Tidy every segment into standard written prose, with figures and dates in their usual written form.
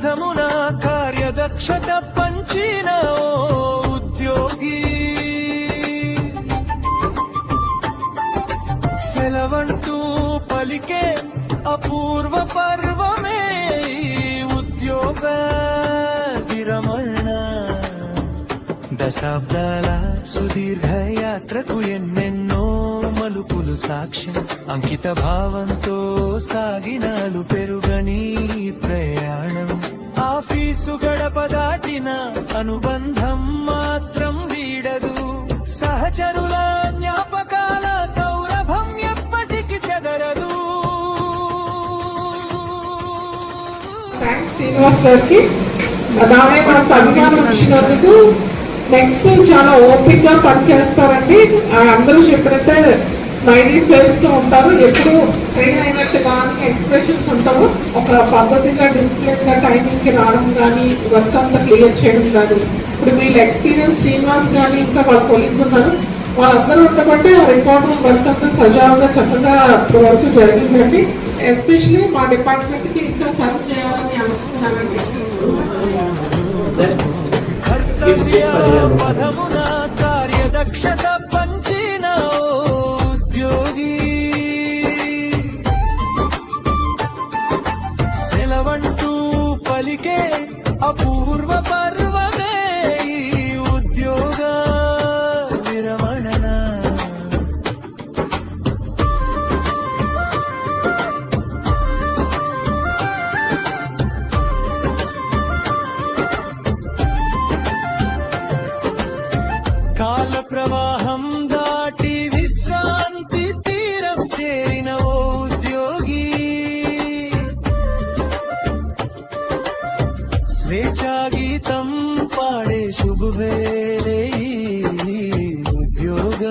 పదమున కార్యదక్షత పంచిన ఓ ఉద్యోగి సెలవంటూ పలికే అపూర్వ పర్వమే ఉద్యోగ విరమణ. దశాబ్దాల సుదీర్ఘ యాత్రకు ఎన్నెన్నో మలుపులు సాక్ష్యం. అంకిత భావంతో సాగినాలు పెరుగని ప్రయాణం. ఆఫీసు గడప దాటిన అనుబంధం మాత్రం వీడదు. సహచరుల జ్ఞాపకాల సౌరభం ఎప్పటికి చెదరదు. శ్రీనివాస్ గారికి నామే మనకు అభిమానం ఇచ్చినందుకు. నెక్స్ట్ చాలా ఓపిక్ గా పనిచేస్తారండి. అందరూ చెప్పినట్టే స్మైలీ ఫేస్ తో ఉంటారు. ఎప్పుడు ట్రైన్ అయినట్టు కానీ ఎక్స్ప్రెషన్స్ ఉంటారు. ఒక పద్ధతిగా డిసిప్లిన్ గా టైమింగ్ కి రావడం కానీ వర్క్ అంతా క్లియర్ చేయడం కానీ. ఇప్పుడు వీళ్ళ ఎక్స్పీరియన్స్ శ్రీనివాస్ కానీ ఇంకా వాళ్ళ కొలీగ్స్ ఉన్నారు. వాళ్ళందరూ ఉండబట్టి ఆ రికార్డు వర్క్ అంతా సజావుగా చక్కగా వరకు జరిగిందండి. ఎస్పెషలీ మా డిపార్ట్మెంట్ కి ఇంకా సర్వ్ చేయాలని ఆశిస్తున్నానండి. పదమున కార్యదక్షత పంచిన ఉద్యోగి సెలవంటూ పలికే అపూర్వ పర్వమే ఉద్యోగ విరమణ. కాల ప్రవాహం దాటి విశ్రాంతి తీరం చేరిన ఓ ఉద్యోగి స్వేచ్ఛా గీతం పాడే శుభవేళే ఉద్యోగ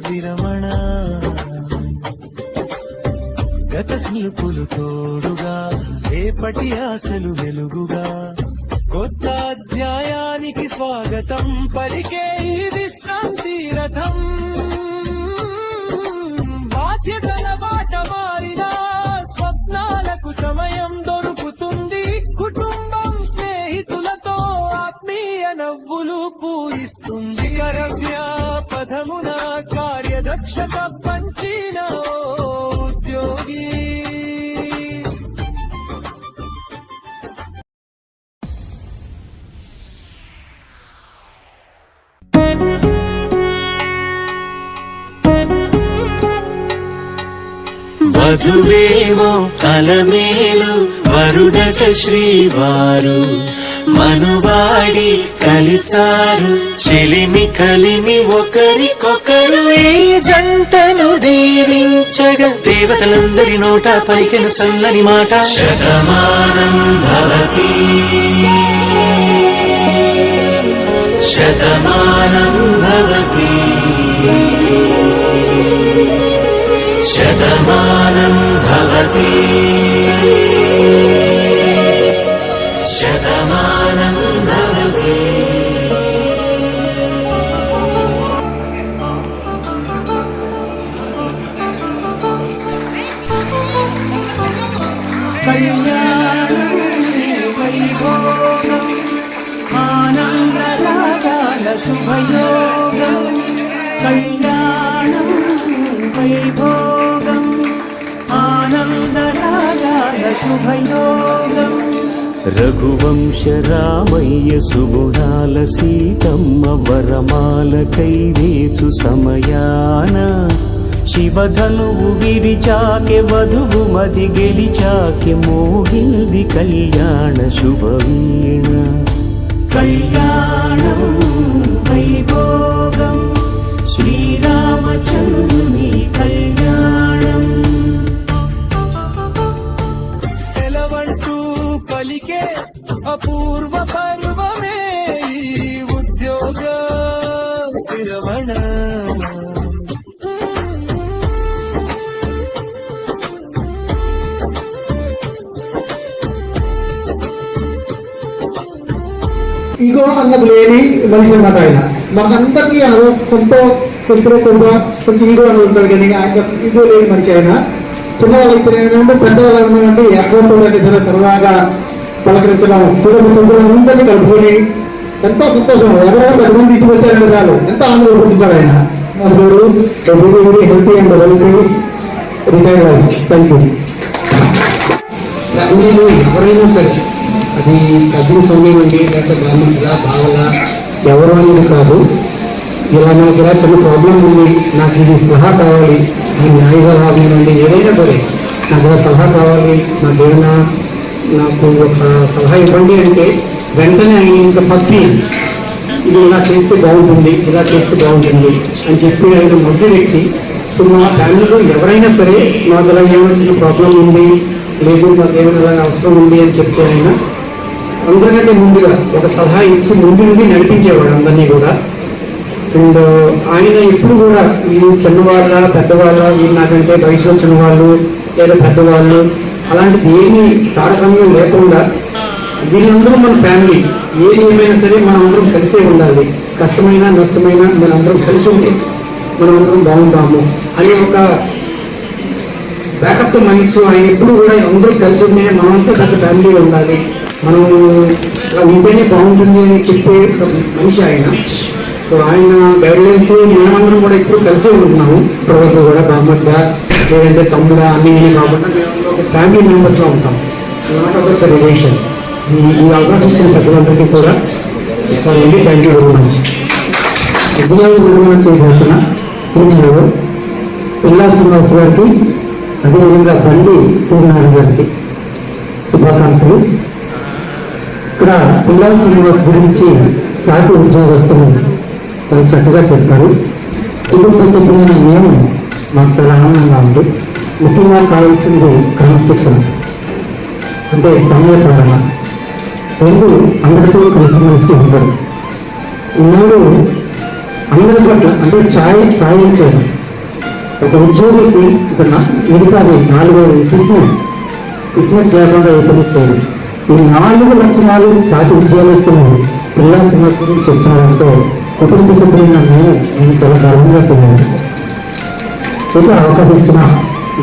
విరమణ. గత స్మృతులు తోడుగా రేపటి ఆశలు వెలుగుగా కొత్త అధ్యాయానికి స్వాగతం పలికే ఈ విశ్రాంతి రథం. బాధ్యతల బాట మారిన స్వప్నాలకు సమయం దొరుకుతుంది. కుటుంబం స్నేహితులతో ఆత్మీయ నవ్వులు పూయిస్తుంది. కరవ్య పదమున కార్యదక్షత పంచిన ఉద్యోగి వధువేమో అలమేలు వరుడట శ్రీవారు మనువాడి కలిసారు చెలిమి కలిమి ఒకరికొకరు. ఈ జంటను దీవించగా దేవతలందరి నోట పలికెను చల్లని మాట. శతమానం భవతి శతమానం భవతి శతమానం భవతి శతమానం భవతి. కళ్యాణం వైభోగం ఆనందరాగాల శుభయోగం. కళ్యాణం వైభోగం ఆనందరాగాల శుభయోగం. రఘువంశ రామయ్య సుగుణాల సీతమ్మ వరమాల కైవేచు సమయాన శివధనువు విరిచాకె వధువు మది గెలిచాకె మోగింది కళ్యాణ శుభవీణ. కళ్యాణం వైభోగం శ్రీరామచంద్రుని కళ్యాణం. సెలవంటూ పలికే అపూర్వ పర్వమే ఉద్యోగ విరమణ. ఈగో అన్నది లేని మనిషి అన్నమాట ఆయన. మనందరికీ సొంత కొంచెం కొంచెం ఈగో అనేది ఉంటుంది కానీ ఆయన ఈగో లేని మనిషి ఆయన. చిన్నవాళ్ళు అయితే పెద్దవాళ్ళు అంటే ఎక్కడంతో సరే సరదాగా పలకరించడం, కుటుంబ సభ్యులందరినీ కలుపుకొని ఎంతో సంతోషం. ఎవరైనా 10 మంది ఇంటికి వచ్చారంటే చాలు ఎంతో ఆనందం పడుతుంటాడు ఆయన. Very very healthy and wealthy retired life. Thank you. ఫ్యామిలీలో ఎవరైనా సరే, అది కజిన్స్ ఉండేవండి, లేకపోతే బామ్మలా బావలా ఎవరు అనేది కాదు. ఇలా నాకు ఇలా చిన్న ప్రాబ్లం ఉంది, నాకు ఇది సలహా కావాలి, అది న్యాయ సలహా ఉందండి, ఏదైనా సరే నాకు ఇలా సలహా కావాలి, నాకేమైనా నాకు ఒక సలహా ఇవ్వండి అంటే వెంటనే ఆయన ఇంకా ఫస్ట్ ఇది ఇలా చేస్తే బాగుంటుంది, ఇలా చేస్తే బాగుంటుంది అని చెప్పి ఆయన మొదటి వ్యక్తి. సో మా ఫ్యామిలీలో ఎవరైనా సరే మాకు ఇలా ఏమైనా చిన్న ప్రాబ్లం ఉంది, లేదు మాకు ఏమైనా అవసరం ఉంది అని చెప్తే ఆయన అందరికంటే ముందుగా ఒక సలహా ఇచ్చి ముందు నుండి నడిపించేవాడు అందరినీ కూడా. అండ్ ఆయన ఎప్పుడు కూడా వీళ్ళు చిన్నవాళ్ళ పెద్దవాళ్ళ, వీళ్ళు నాకంటే వయసులో చిన్నవాళ్ళు లేదా పెద్దవాళ్ళు అలాంటిది ఏమీ తారతమ్యం లేకుండా వీళ్ళందరూ మన ఫ్యామిలీ, ఏది ఏమైనా సరే మనం అందరం కలిసే ఉండాలి, కష్టమైనా నష్టమైనా మనం అందరం కలిసి ఉంటే మనం అందరం బాగుంటాము అని ఒక బ్యాకప్ మైండ్స్ ఆయన ఎప్పుడు కూడా అందరూ కలిసి ఉంటే మనమంతా పెద్ద ఫ్యామిలీలో ఉండాలి, మనం ఇలా ఉంటేనే బాగుంటుంది అని చెప్పే ఒక మనిషి ఆయన. సో ఆయన గైడ్లైన్స్ మేమందరం కూడా ఎప్పుడు కలిసే ఉంటున్నాము ఇప్పటివరకు కూడా. బామ్మద్ద లేదంటే తమ్ముడా అన్ని కాకుండా మేము ఒక ఫ్యామిలీ మెంబర్స్లో ఉంటాం, నాట్ అబౌట్ ద రిలేషన్. ఈ అవకాశం ఇచ్చిన పెద్దలందరికీ కూడా sorry, thank you very much. విద్యార్థి నిర్మాణం చేయబోతున్న సీనియర్ పిల్లా శ్రీనివాస్ గారికి, అదేవిధంగా బండి సూర్యనారాయణ గారికి శుభాకాంక్షలు. ఇక్కడ పిల్లా శ్రీనివాస్ గురించి సాటి ఉద్యోగస్తులు చాలా చక్కగా చెప్పారు. కుటుంబ సభ్యులైన మేము మాకు చాలా ఆనందంగా ఉంది. ముఖ్యంగా కావాల్సింది క్రమశిక్షణ, అంటే సమయపాలన. రెండు అందరితో కలిసిమెలిసి ఉండడం. మూడు అందరి పట్ల అంటే సాయం చేయడం. ఒక ఉద్యోగికి మిగతాది 4 ఫిట్నెస్ లేకుండా ఏ పని చేయడం. ఈ 4 లక్షణాలు సాటి ఉద్యోగస్తులు పిల్లా శ్రీనివాస్ గురించి చెప్తున్నారంటే కుటుంబ సభ్యులైన నేను చాలా గర్వంగా తెలియదు. ఇంకా అవకాశం ఇచ్చిన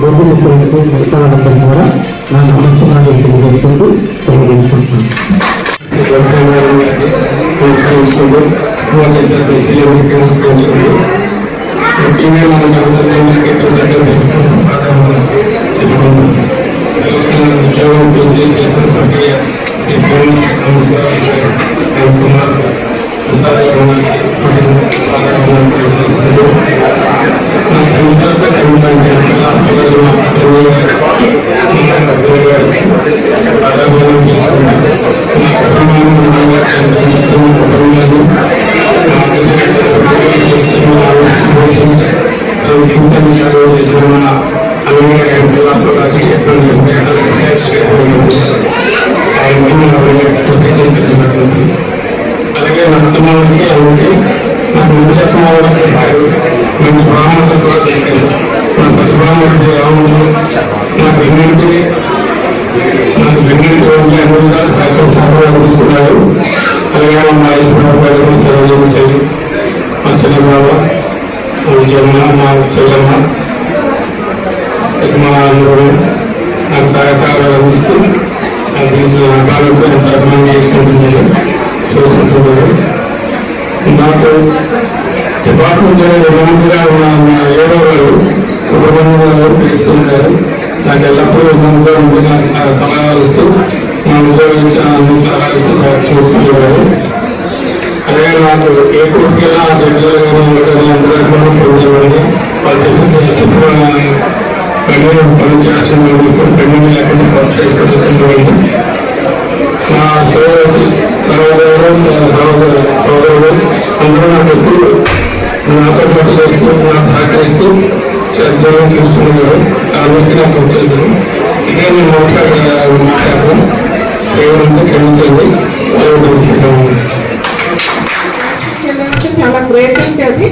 బొద్దు మిత్రులకి మిగతా వాళ్ళందరినీ కూడా నా నమస్కారాలు తెలియజేసుకుంటూ తెలియజేసుకుంటున్నాను. అలాగే నడుతున్నానికి అంటే నాకు విద్యాసం చెప్పారు, నాకు బ్రాహ్మణులు కూడా చెప్పారు. నా ప్రతి బ్రాహ్మణుడు రాముడు నాకు ఎన్నింటి అనువుగా సహాయం అందిస్తున్నారు. అలాగే మా ఈశ్వరరావు గారు సెలవు మా చెల్లెమ్మ, మా విజయమ్మ, మా చెల్లెమ్మ, మా అందరూ నాకు సహకారాలు అందిస్తూ నాకు ఎంత అభిమానం చేసుకుంటున్నారు. నాకు డిపార్ట్మెంట్ రిమాండ్గా ఉన్న 7వ గారు సుబ్రహ్మణ్యం గారు పిలుస్తుంటారు. నాకు ఎల్లప్పుడూ ముందుగా సలహాలు ఇస్తూ మా ఉద్యోగించిన అన్ని సలహాలు ఇస్తూ చూసుకునేవారు. అలాగే నాకు ఏ కోరికైనా ఆ దగ్గరగా అందరూ పొందేవాడిని. వాళ్ళు చెప్పుకోవాలని పని చేస్తున్న పెళ్లి లేకుండా పని చేసుకుంటున్నవాడిని. నా సోదరుడు అందరూ నాకు ఎప్పుడు నాతో పాటు చేస్తూ నాకు సహకరిస్తూ ఉద్యోగం చూసుకున్నారు. కాబట్టి నాకు ఉంటుంది. ఇదే నేను మాట్లాడడం దేవుడంతా క్షమించండి. చాలా గ్రేట్ అంటే అది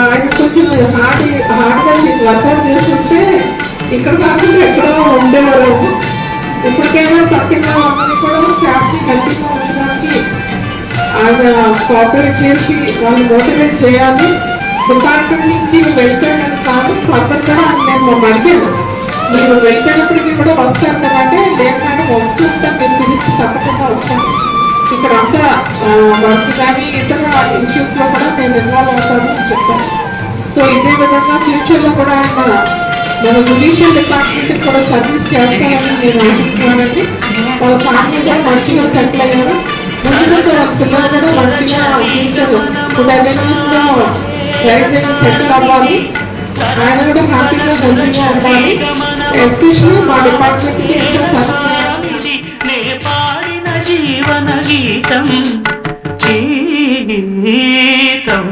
ఆయన కొంచెం హార్డ్గా వర్కౌట్ చేస్తుంటే ఇక్కడ కాకుండా ఎక్కడో ఉండేవారు. ఇప్పటికైనా పక్కిన వాళ్ళని కూడా స్టాఫ్ని హెల్తీగా ఉండడానికి ఆయన కోఆపరేట్ చేసి వాళ్ళని మోటివేట్ చేయాలి. డిపార్ట్మెంట్ నుంచి వెళ్ళిపోయినది కాదు, ఫర్దర్ కూడా నేను అడిగాను, మీరు వెళ్ళిపోయినప్పటికీ కూడా వస్తారు కదంటే లేదు మేము వస్తుంటాం, మీరు పిలిచి తప్పకుండా వస్తాం. ఇక్కడ అంతా వర్క్ కానీ ఇతర ఇష్యూస్ లో కూడా మేము ఇన్వాల్వ్ అవుతాము అని చెప్పాను. సో ఇదే విధంగా ఫ్యూచర్ లో కూడా ఆయన మన జుడిషియల్ డిపార్ట్మెంట్ కూడా సర్వీస్ చేస్తారని నేను ఆశిస్తున్నానండి. వాళ్ళ ఫ్యామిలీ కూడా మంచిగా సెటిల్ అయ్యారు. ముందు వాళ్ళ పిల్లలు కూడా మంచిగా ఫ్యూచర్ అకాడమీస్ లో రైజ్ అయ్యి సెటిల్ అవ్వాలి. ఆయన కూడా హ్యాపీగా హెల్తీగా ఉండాలి. ఎస్పెషల్లీ మా డిపార్ట్మెంట్ కి ఇంకా సర్వీస్ నే పాడిన జీవన గీతం గీతం